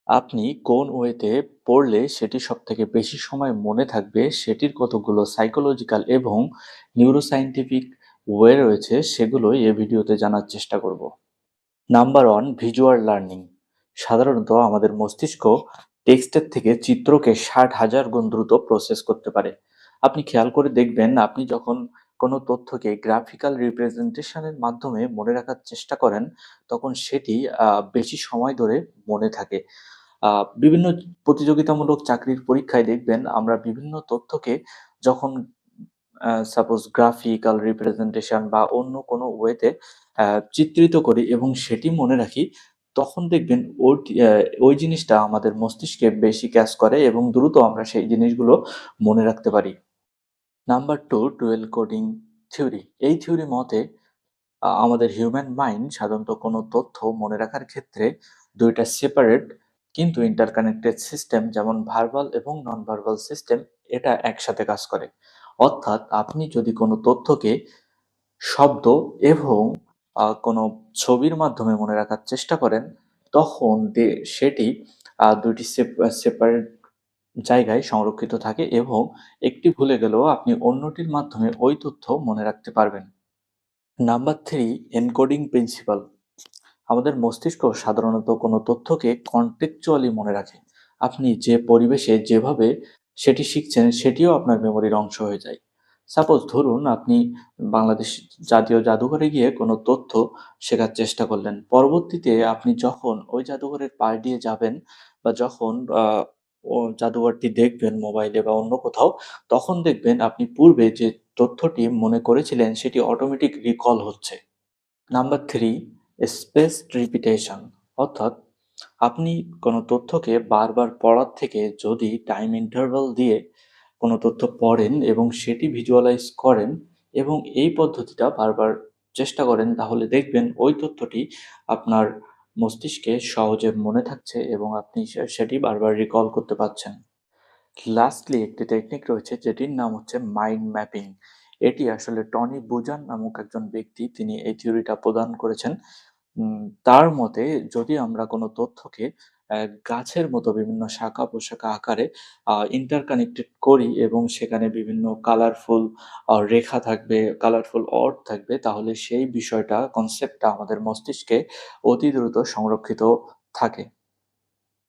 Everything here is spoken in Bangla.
আপনি কোন ওয়েতে পড়লে সেটি সবথেকে বেশি সময় মনে থাকবে, সেটির কতগুলো সাইকোলজিক্যাল এবং নিউরোসায়েন্টিফিক ওয়ে রয়েছে, সেগুলোই এ ভিডিওতে জানার চেষ্টা করব। Number 1, visual learning. সাধারণত আমাদের মস্তিষ্ক টেক্সটের থেকে চিত্রকে 60,000 গুণ দ্রুত প্রসেস করতে পারে। আপনি খেয়াল করে দেখবেন, আপনি যখন কোনো তথ্যকে গ্রাফিক্যাল রিপ্রেজেন্টেশনের মাধ্যমে মনে রাখার চেষ্টা করেন, তখন সেটি বেশি সময় ধরে মনে থাকে। বিভিন্ন প্রতিযোগিতামূলক চাকরির পরীক্ষায় দেখবেন আমরা বিভিন্ন তথ্যকে যখন সাপোজ গ্রাফিক্যাল রিপ্রেজেন্টেশন বা অন্য কোনো ওয়েতে চিত্রিত করি এবং সেটি মনে রাখি, তখন দেখবেন ওই জিনিসটা আমাদের মস্তিষ্কে বেশি ক্যাচ করে এবং দ্রুত আমরা সেই জিনিসগুলো মনে রাখতে পারি। Number 2, dual coding theory. এই থিওরি মতে আমাদের হিউম্যান মাইন্ড সাধারণত কোনো তথ্য মনে রাখার ক্ষেত্রে ২ টা সেপারেট কিন্তু ইন্টারকানেক্টেড সিস্টেম, যেমন ভার্বাল এবং নন ভার্বাল সিস্টেম, এটা একসাথে কাজ করে। অর্থাৎ আপনি যদি কোনো তথ্যকে শব্দ এবং কোনো ছবির মাধ্যমে মনে রাখার চেষ্টা করেন, তখন সেটি ২ টি সেপারেট জায়গায় সংরক্ষিত থাকে এবং একটি ভুলে গেলেও আপনি অন্যটির মাধ্যমে ওই তথ্য মনে রাখতে পারবেন। Number 3, encoding principal. আমাদের মস্তিষ্ক সাধারণত কোনো তথ্যকে কনটেক্সচুয়ালি মনে রাখে। আপনি যে পরিবেশে যেভাবে সেটি শিখছেন, সেটিও আপনার মেমোরির অংশ হয়ে যায়। সাপোজ ধরুন, আপনি বাংলাদেশ জাতীয় জাদুঘরে গিয়ে কোনো তথ্য শেখার চেষ্টা করলেন। পরবর্তীতে আপনি যখন ওই জাদুঘরের পাশ দিয়ে যাবেন বা যখন ও জাদুঘরটি দেখবেন মোবাইলে বা অন্য কোথাও, তখন দেখবেন আপনি পূর্বে যে তথ্যটি মনে করেছিলেন সেটি অটোমেটিক রিকল হচ্ছে। Number 3, spaced repetition. অর্থাৎ আপনি কোনো তথ্যকে বারবার পড়ার থেকে যদি টাইম ইন্টারভাল দিয়ে কোনো তথ্য পড়েন এবং সেটি ভিজুয়ালাইজ করেন এবং এই পদ্ধতিটা বারবার চেষ্টা করেন, তাহলে দেখবেন ওই তথ্যটি আপনার মস্তিষ্কে সহজে মনে থাকছে এবং আপনি সেটি বারবার রিকল করতে পারছেন। লাস্টলি একটি টেকনিক রয়েছে যেটির নাম হচ্ছে মাইন্ড ম্যাপিং। এটি আসলে টনি বুজান নামক একজন ব্যক্তি, তিনি এই থিওরিটা প্রদান করেছেন। তার মতে যদি আমরা কোনো তথ্যকে গাছের মতো বিভিন্ন শাখা-প্রশাখা আকারে ইন্টারকানেক্টেড করি এবং সেখানে বিভিন্ন কালারফুল রেখা থাকবে, কালারফুল অর্থ থাকবে, তাহলে সেই বিষয়টা, কনসেপ্টটা আমাদের মস্তিষ্কে অতি দ্রুত সংরক্ষিত থাকে।